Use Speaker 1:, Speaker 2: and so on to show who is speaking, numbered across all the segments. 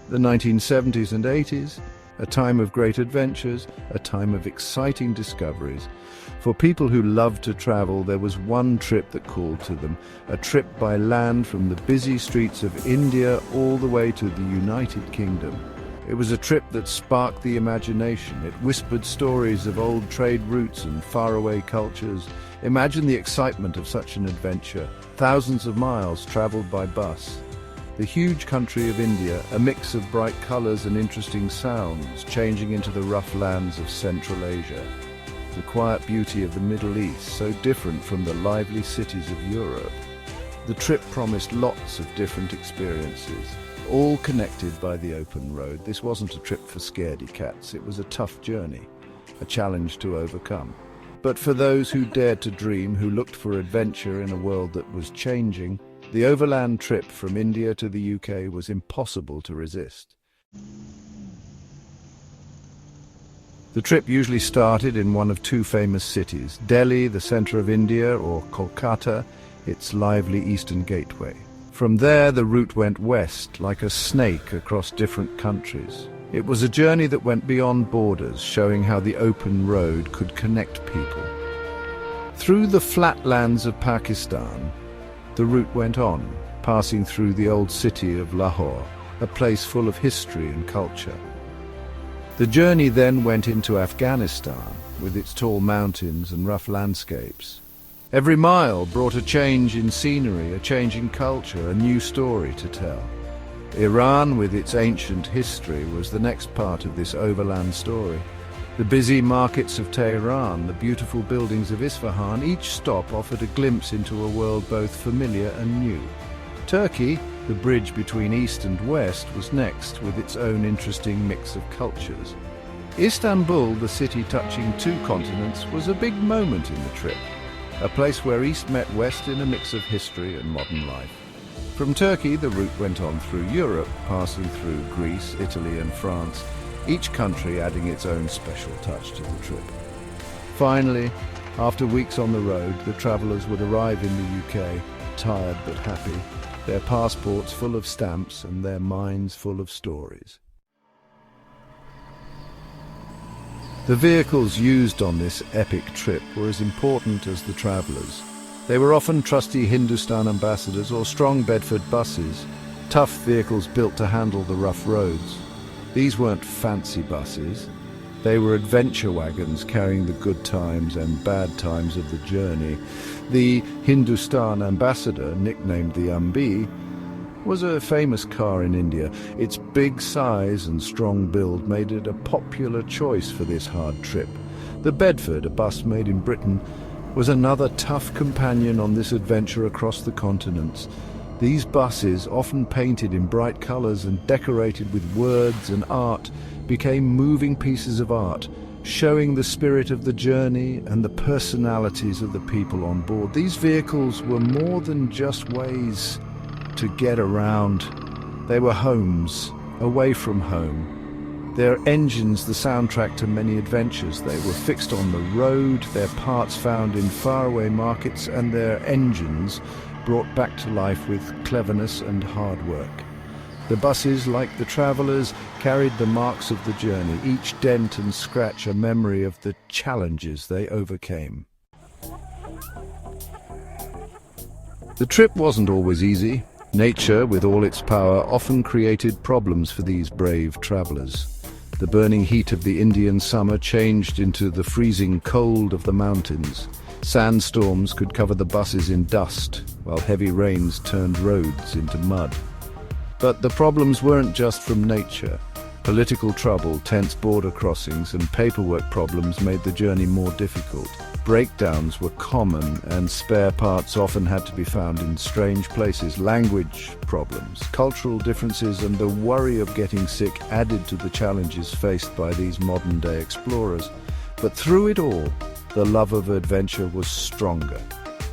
Speaker 1: The 1970s and 80s, a time of great adventures, a time of exciting discoveries. For people who loved to travel, there was one trip that called to them, a trip by land from the busy streets of India all the way to the United Kingdom. It was a trip that sparked the imagination. It whispered stories of old trade routes and faraway cultures. Imagine the excitement of such an adventure, thousands of miles traveled by bus. The huge country of India, a mix of bright colors and interesting sounds, changing into the rough lands of Central Asia. The quiet beauty of the Middle East, so different from the lively cities of Europe. The trip promised lots of different experiences, all connected by the open road. This wasn't a trip for scaredy cats. It was a tough journey, a challenge to overcome. But for those who dared to dream, who looked for adventure in a world that was changing, the overland trip from India to the UK was impossible to resist. The trip usually started in one of two famous cities, Delhi, the center of India, or Kolkata, its lively eastern gateway. From there, the route went west, like a snake across different countries. It was a journey that went beyond borders, showing how the open road could connect people. Through the flatlands of Pakistan, the route went on, passing through the old city of Lahore, a place full of history and culture. The journey then went into Afghanistan, with its tall mountains and rough landscapes. Every mile brought a change in scenery, a change in culture, a new story to tell. Iran, with its ancient history, was the next part of this overland story. The busy markets of Tehran, the beautiful buildings of Isfahan, each stop offered a glimpse into a world both familiar and new. Turkey, the bridge between East and West, was next, with its own interesting mix of cultures. Istanbul, the city touching two continents, was a big moment in the trip, a place where East met West in a mix of history and modern life. From Turkey, the route went on through Europe, passing through Greece, Italy and France, each country adding its own special touch to the trip. Finally, after weeks on the road, the travellers would arrive in the UK, tired but happy, their passports full of stamps and their minds full of stories. The vehicles used on this epic trip were as important as the travellers. They were often trusty Hindustan Ambassadors or strong Bedford buses, tough vehicles built to handle the rough roads. These weren't fancy buses. They were adventure wagons carrying the good times and bad times of the journey. The Hindustan Ambassador, nicknamed the Humvee, was a famous car in India. Its big size and strong build made it a popular choice for this hard trip. The Bedford, a bus made in Britain, was another tough companion on this adventure across the continents. These buses, often painted in bright colours and decorated with words and art, became moving pieces of art, showing the spirit of the journey and the personalities of the people on board. These vehicles were more than just ways to get around. They were homes, away from home. Their engines the soundtrack to many adventures. They were fixed on the road, their parts found in faraway markets, and their engines brought back to life with cleverness and hard work. The buses, like the travellers, carried the marks of the journey, each dent and scratch a memory of the challenges they overcame. The trip wasn't always easy. Nature, with all its power, often created problems for these brave travellers. The burning heat of the Indian summer changed into the freezing cold of the mountains. Sandstorms could cover the buses in dust, while heavy rains turned roads into mud. But the problems weren't just from nature. Political trouble, tense border crossings, and paperwork problems made the journey more difficult. Breakdowns were common, and spare parts often had to be found in strange places. Language problems, cultural differences, and the worry of getting sick added to the challenges faced by these modern-day explorers. But through it all, the love of adventure was stronger.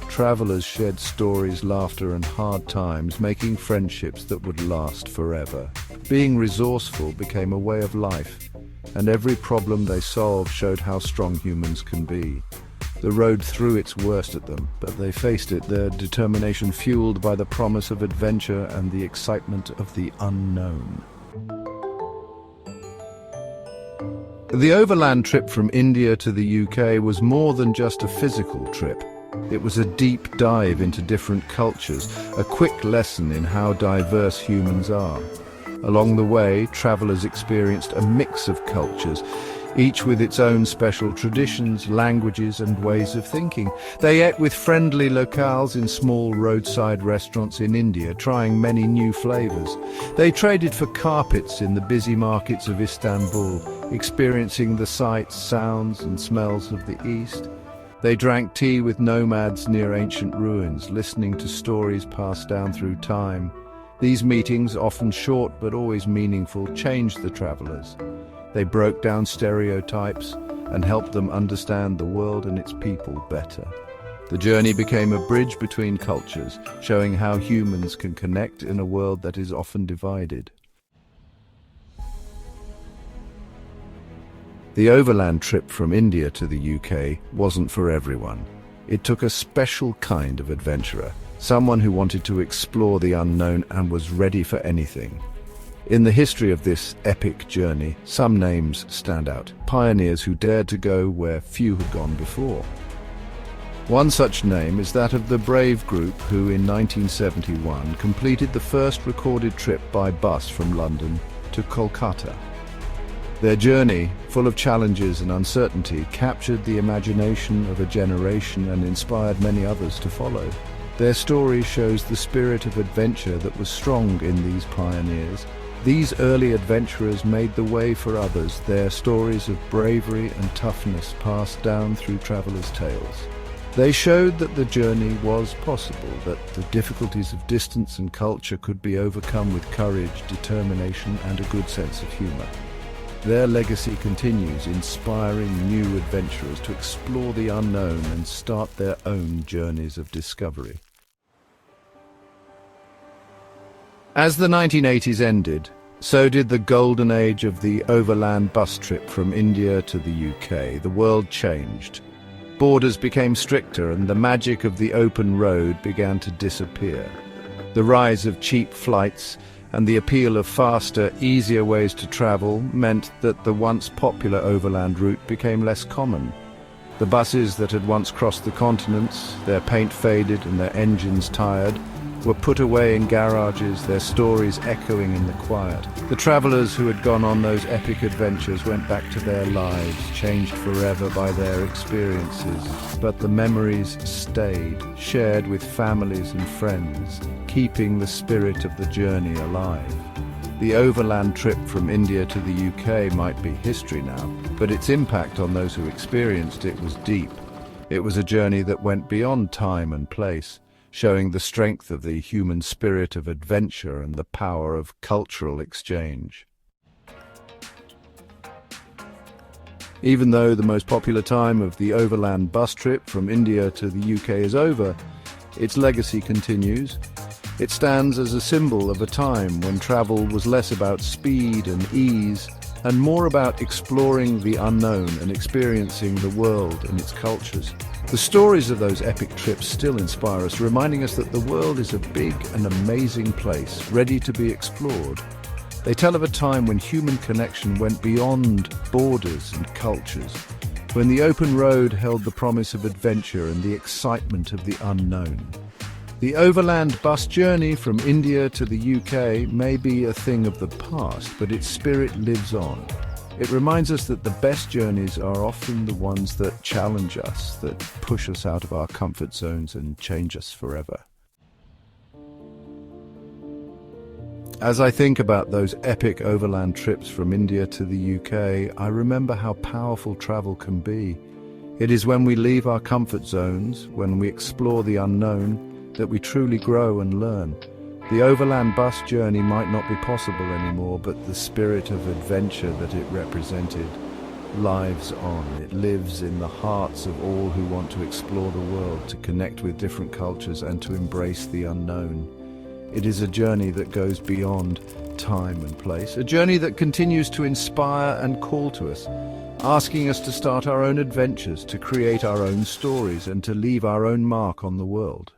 Speaker 1: Travelers shared stories, laughter, and hard times, making friendships that would last forever. Being resourceful became a way of life, and every problem they solved showed how strong humans can be. The road threw its worst at them, but they faced it, their determination fueled by the promise of adventure and the excitement of the unknown. The overland trip from India to the UK was more than just a physical trip. It was a deep dive into different cultures, a quick lesson in how diverse humans are. Along the way, travelers experienced a mix of cultures, each with its own special traditions, languages and ways of thinking. They ate with friendly locals in small roadside restaurants in India, trying many new flavors. They traded for carpets in the busy markets of Istanbul, experiencing the sights, sounds and smells of the East. They drank tea with nomads near ancient ruins, listening to stories passed down through time. These meetings, often short but always meaningful, changed the travelers. They broke down stereotypes and helped them understand the world and its people better. The journey became a bridge between cultures, showing how humans can connect in a world that is often divided. The overland trip from India to the UK wasn't for everyone. It took a special kind of adventurer, someone who wanted to explore the unknown and was ready for anything. In the history of this epic journey, some names stand out, pioneers who dared to go where few had gone before. One such name is that of the Brave Group, who in 1971 completed the first recorded trip by bus from London to Kolkata. Their journey, full of challenges and uncertainty, captured the imagination of a generation and inspired many others to follow. Their story shows the spirit of adventure that was strong in these pioneers. These early adventurers made the way for others, their stories of bravery and toughness passed down through travelers' tales. They showed that the journey was possible, that the difficulties of distance and culture could be overcome with courage, determination, and a good sense of humor. Their legacy continues, inspiring new adventurers to explore the unknown and start their own journeys of discovery. As the 1980s ended, so did the golden age of the overland bus trip from India to the UK. The world changed. Borders became stricter and the magic of the open road began to disappear. The rise of cheap flights and the appeal of faster, easier ways to travel meant that the once popular overland route became less common. The buses that had once crossed the continents, their paint faded and their engines tired, were put away in garages, their stories echoing in the quiet. The travelers who had gone on those epic adventures went back to their lives, changed forever by their experiences. But the memories stayed, shared with families and friends, keeping the spirit of the journey alive. The overland trip from India to the UK might be history now, but its impact on those who experienced it was deep. It was a journey that went beyond time and place, showing the strength of the human spirit of adventure and the power of cultural exchange. Even though the most popular time of the overland bus trip from India to the UK is over, its legacy continues. It stands as a symbol of a time when travel was less about speed and ease and more about exploring the unknown and experiencing the world and its cultures. The stories of those epic trips still inspire us, reminding us that the world is a big and amazing place, ready to be explored. They tell of a time when human connection went beyond borders and cultures, when the open road held the promise of adventure and the excitement of the unknown. The overland bus journey from India to the UK may be a thing of the past, but its spirit lives on. It reminds us that the best journeys are often the ones that challenge us, that push us out of our comfort zones and change us forever. As I think about those epic overland trips from India to the UK, I remember how powerful travel can be. It is when we leave our comfort zones, when we explore the unknown, that we truly grow and learn. The overland bus journey might not be possible anymore, but the spirit of adventure that it represented lives on. It lives in the hearts of all who want to explore the world, to connect with different cultures and to embrace the unknown. It is a journey that goes beyond time and place, a journey that continues to inspire and call to us, asking us to start our own adventures, to create our own stories and to leave our own mark on the world.